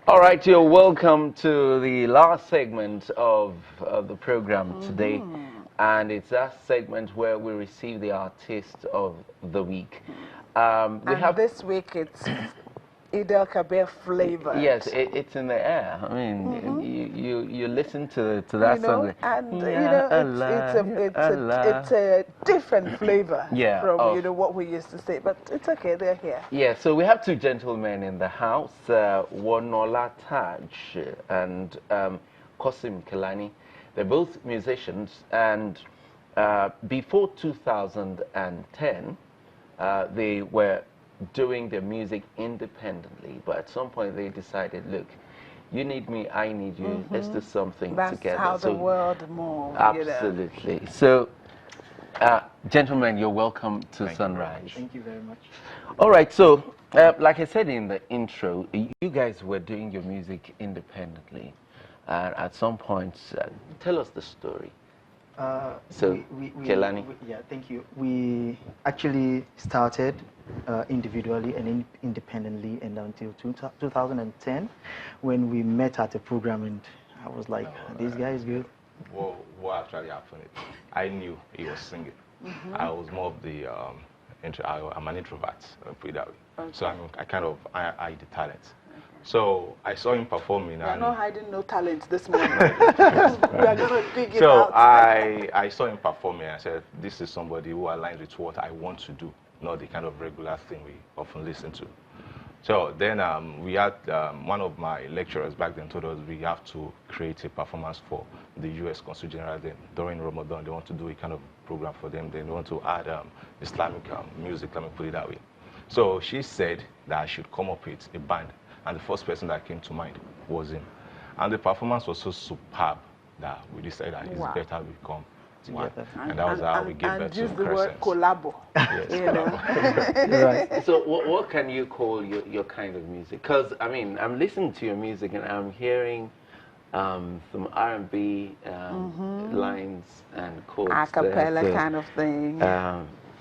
All right, you're welcome to the last segment of the program today. And it's that segment where we receive the artist of the week. This week it's Idel Kabir flavor. Yes, it's in the air. I mean, you listen to that song. And it's a different flavor from what we used to say, but it's okay. They're here. Yeah. So we have two gentlemen in the house, Wonola Taj and Taj Kelani. They're both musicians, and before 2010, they were doing their music independently, but at some point they decided, look, you need me, I need you, let's do something together. That's how the world moves. Absolutely. You know? So, gentlemen, you're welcome to Sunrise. Thank you very much. All right, so like I said in the intro, you guys were doing your music independently, and at some point, tell us the story. Kelani. Yeah, thank you. We actually started individually and independently, and until 2010, when we met at a program, and I was like, "This guy is good." Well, what actually happened? I knew he was singing. I was more of the I'm an introvert, put it that way. Okay. So I kind of hide the talent. So I saw him performing. We're not hiding no talent this morning. We are going to dig it out. So I saw him performing. I said, this is somebody who aligns with what I want to do, not the kind of regular thing we often listen to. So then we had one of my lecturers back then told us we have to create a performance for the U.S. Consul General. Then during Ramadan, they want to do a kind of program for them. They want to add Islamic music, let me put it that way. So she said that I should come up with a band. And the first person that came to mind was him. And the performance was so superb that we decided that it's better we come together. And that was how we gave birth to use the word collabo. Yes, collabo. Right. So what can you call your kind of music? Because, I mean, I'm listening to your music and I'm hearing some R&B lines and chords. A cappella kind of thing.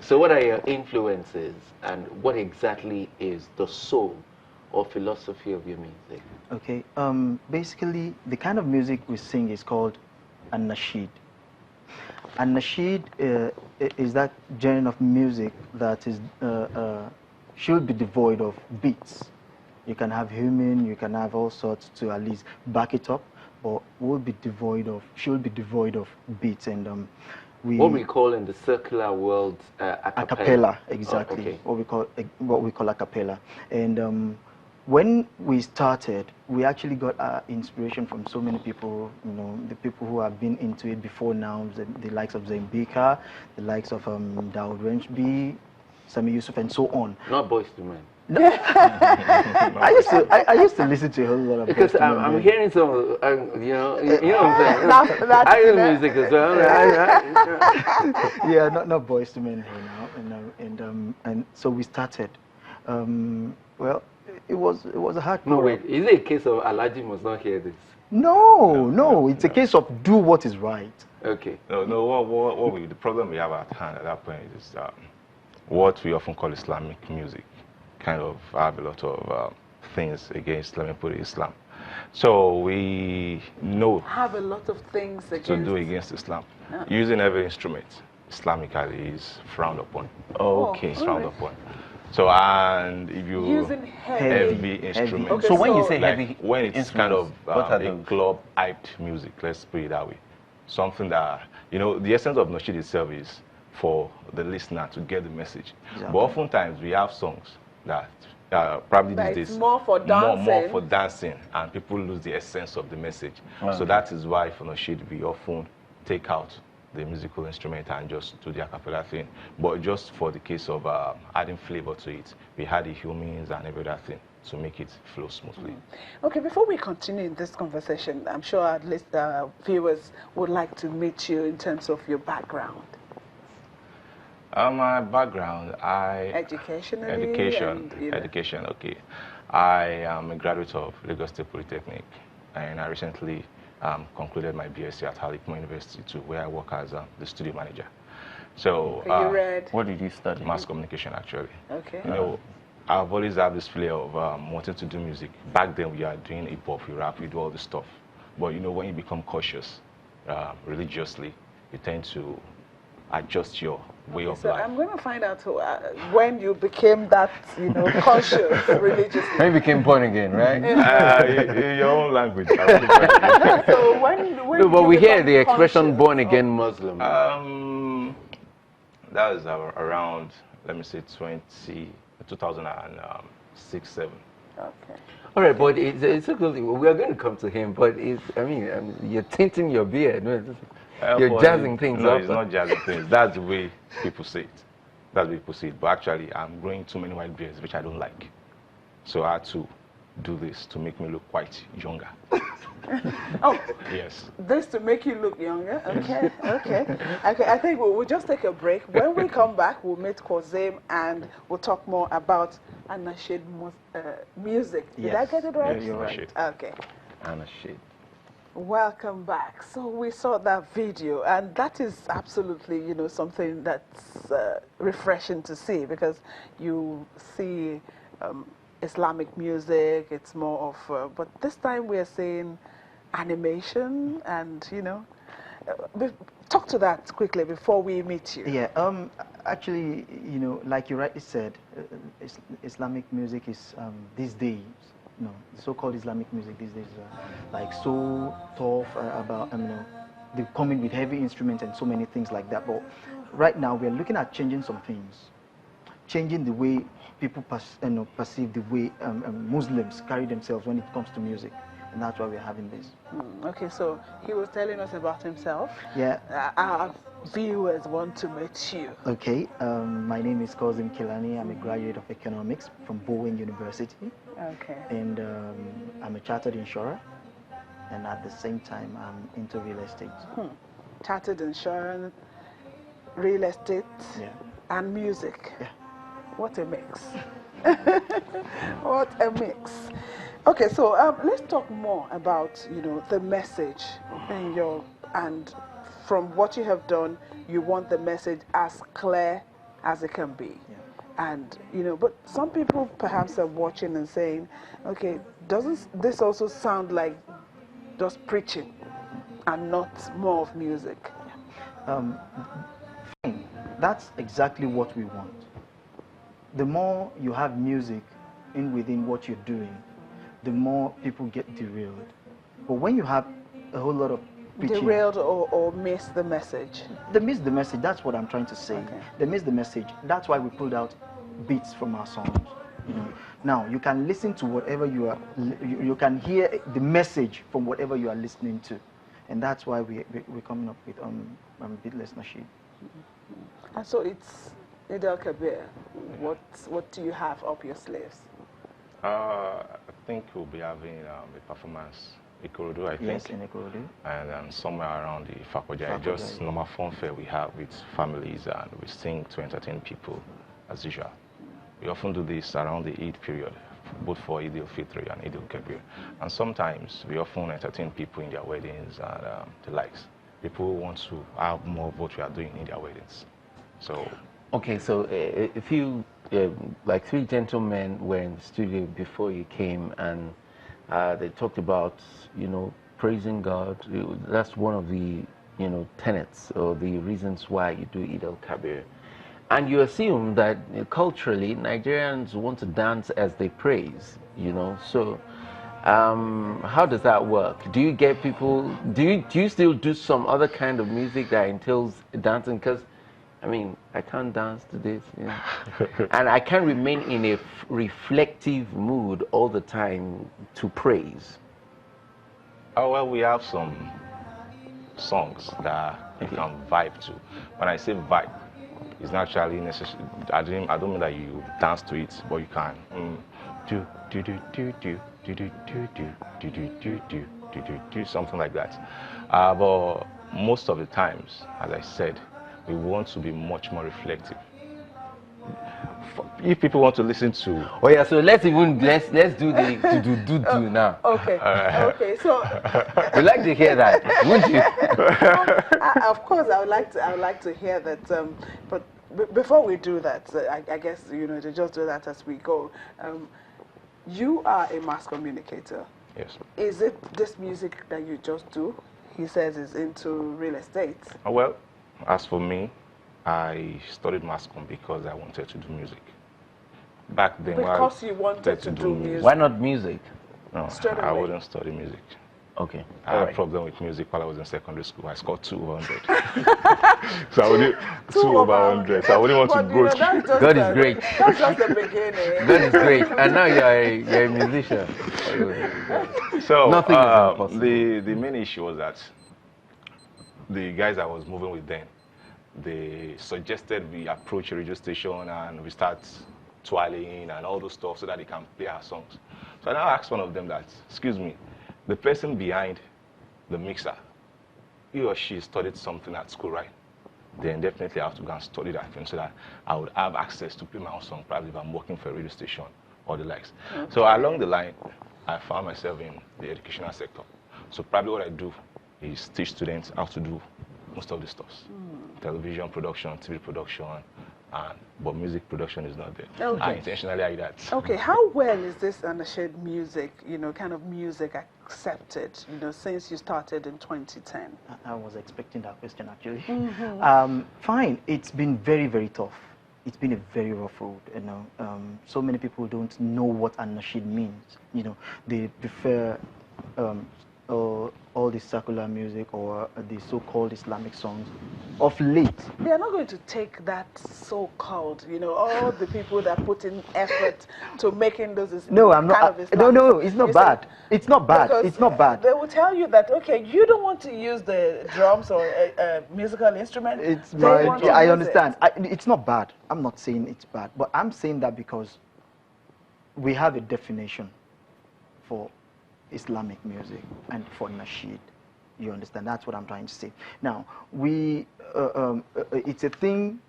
So what are your influences and what exactly is the soul or philosophy of your music? Okay, basically the kind of music we sing is called a nasheed. A nasheed is that genre of music that is should be devoid of beats. You can have humming, you can have all sorts to at least back it up, but should be devoid of beats. And what we call in the circular world a cappella, exactly. Oh, okay. What we call a cappella. And when we started, we actually got inspiration from so many people, you know, the people who have been into it before now, the likes of Zambika, the likes of Daoud Renchby, Sami Yusuf, and so on. Not Boys to Men. No. I used to listen to a whole lot of because I'm hearing some, you know what I'm saying. I do music as well. Yeah, not Boys to Men here now, and so we started. Well, it was a hard. No, wait. Is it a case of Alaji must not hear this? No. It's a case of do what is right. Okay. No. The problem we have at hand at that point is what we often call Islamic music. Kind of have a lot of things against, let me put it, Islam. So we know have a lot of things to do against Islam. Using every instrument Islamically is frowned upon. Okay. It's frowned upon. So, and if you using heavy instruments. Okay, so when you say heavy, when it's kind of a club hyped music, let's put it that way, something that, you know, the essence of Nasheed itself is for the listener to get the message. Exactly. But oftentimes we have songs that probably these days it's more for dancing. More for dancing, and people lose the essence of the message. So that is why for Nasheed we often take out the musical instrument and just do the a cappella thing. But just for the case of adding flavor to it, we had the humans and every other thing to make it flow smoothly. Okay, before we continue in this conversation, I'm sure at least viewers would like to meet you in terms of your background. My background, education, okay. I am a graduate of Lagos State Polytechnic, and I recently concluded my BSc at Harlem University too, where I work as the studio manager. So you read? What did you study? Mass communication, actually. Okay. You know, I've always had this flair of wanting to do music. Back then, we are doing hip hop, we rap, we do all this stuff. But you know, when you become cautious religiously, you tend to adjust your way of So life. I'm going to find out when you became that, you know, conscious religiously. When you became born again, right? In your own language. So when No, but you we hear become the expression conscious born again Muslim. That was around, let me say, 2006, 7. Okay. All right, but it's a good. We are going to come to him, but I mean, you're tinting your beard. No, you're jazzing things no, up. it's not jazzing things. That's the way people say it. That's the way people say it. But actually, I'm growing too many white beards, which I don't like. So I had to do this to make me look quite younger. Oh, Yes. this to make you look younger. Okay, okay. I think we'll just take a break. When we come back, we'll meet Kozim and we'll talk more about Anashid music. Did I Yes. get it right? Yes, you're right. Okay. Anashid. Welcome back. So we saw that video, and that is absolutely, you know, something that's refreshing to see, because you see Islamic music. It's more of, but this time we are seeing animation, and you know, talk to that quickly before we meet you. Yeah, actually, you know, like you rightly said, Islamic music is these days, no, so-called Islamic music these days like so tough about, you know, they come in with heavy instruments and so many things like that. But right now, we are looking at changing some things, changing the way people perceive the way Muslims carry themselves when it comes to music. And that's why we're having this. Okay, so he was telling us about himself. Yeah. Our viewers want to meet you. Okay, my name is Taj Kelani. I'm a graduate of economics from Bowen University. Okay. And I'm a chartered insurer. And at the same time, I'm into real estate. Chartered insurance, real estate, Yeah. and music. Yeah. What a mix. What a mix. Okay, so let's talk more about, you know, the message and from what you have done, you want the message as clear as it can be. Yeah. And, you know, but some people perhaps are watching and saying, okay, doesn't this also sound like just preaching and not more of music? Fine. That's exactly what we want. The more you have music in within what you're doing, the more people get derailed. But when you have a whole lot of preaching, Derailed or miss the message? they miss the message. That's what I'm trying to say. Okay. They miss the message. That's why we pulled out beats from our songs. You know? Now you can listen to whatever you are. You can hear the message from whatever you are listening to, and that's why we're coming up with beatless nasheed. And so it's Eid al-Kabir. What do you have up your sleeves? I think we'll be having a performance in Ikorodu, I think. Yes, in Ikorodu. And somewhere around the Fakoja, just normal fun fair we have with families, and we sing to entertain people as usual. We often do this around the Eid period, both for Eid al-Fitr and Eid al-Kabir. And sometimes we often entertain people in their weddings and the likes. People want to have more of what we are doing in their weddings. So. Okay, so if you, like 3 gentlemen were in the studio before you came, and they talked about, you know, praising God. That's one of the, you know, tenets or the reasons why you do Eid al-Kabir. And you assume that culturally Nigerians want to dance as they praise, you know. So how does that work? Do you get people, do you still do some other kind of music that entails dancing? Because I mean, I can't dance to this, you know? And I can't remain in a reflective mood all the time to praise. Oh, well, we have some songs that you can vibe to. When I say vibe, it's not actually necessary. I don't mean that you dance to it, but you can do something like that. But most of the times, as I said, we want to be much more reflective. If people want to listen to, oh yeah, so let's do the do now. Okay, okay. So we'd like to hear that, wouldn't you? of course, I would like to hear that. But Before we do that, I guess, to just do that as we go, you are a mass communicator. Yes. Is it this music that you just do? He says is into real estate. Well, as for me, I studied mass comm because I wanted to do music. Back then, Because you wanted to do music. Why not music? No, Straight I away. wouldn't study music. Okay. I had a problem with music while I was in secondary school. I scored 200. So I wouldn't 2/100. So I wouldn't want to go through. God is great. That's just the beginning. God is great. And now you're a musician. So Nothing is impossible. the main issue was that the guys I was moving with then, they suggested we approach a radio station and we start twirling and all those stuff so that they can play our songs. So I now asked one of them that, excuse me, the person behind the mixer, he or she studied something at school, right? Then definitely I have to go and study that thing so that I would have access to play my own song, probably if I'm working for a radio station or the likes. Okay. So along the line, I found myself in the educational sector. So probably what I do is teach students how to do most of the stuff. Television production, TV production, but music production is not there. Okay. I intentionally like that. Okay, how well is this unashamed music, kind of music accepted, since you started in 2010? I was expecting that question actually. Mm-hmm. Fine, it's been very, very tough. It's been a very rough road, so many people don't know what an-nasheed means. They prefer all the secular music or the so-called Islamic songs of late. They are not going to take that so-called, all the people that put in effort to making those. No, I'm not. No, it's not bad. It's not bad. It's not bad. They will tell you that, okay, you don't want to use the drums or a musical instrument. It's bad. Yeah, I understand. It's not bad. I'm not saying it's bad, but I'm saying that because we have a definition for Islamic music and for nasheed. You understand? That's what I'm trying to say. Now, it's a thing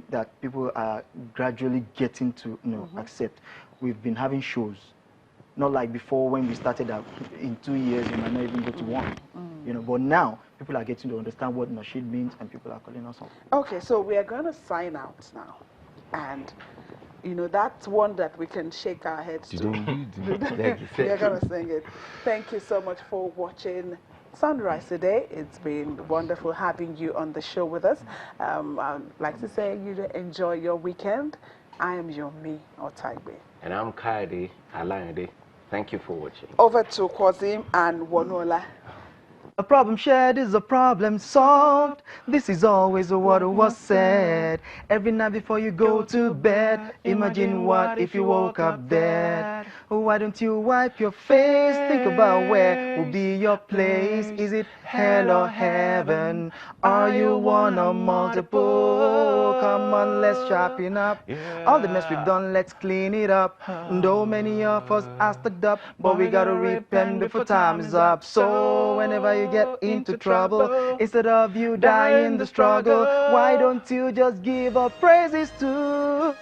that people are gradually getting to accept. We've been having shows, not like before when we started out. In 2 years, you might not even go to one. But now people are getting to understand what nasheed means, and people are calling us on. Okay, so we are going to sign out now, and that's one that we can shake our heads to. We are going to sing it. Thank you so much for watching Sunrise today. It's been wonderful having you on the show with us. I'd like to say you enjoy your weekend. I am your me or Taigbe. And I'm Kaide Alayande. Thank you for watching. Over to Kwazim and Wonola. A problem shared is a problem solved. This is always what was said. Every night before you go to bed, imagine what if you woke up dead. Why don't you wipe your face? Think about where will be your place. Is it hell or heaven? Are you one or multiple? Come on, let's sharpen up. All the mess we've done, let's clean it up. Though many of us are stuck up, but we gotta repent before time is up. So whenever you get into trouble, instead of you dying in the struggle, why don't you just give up praises to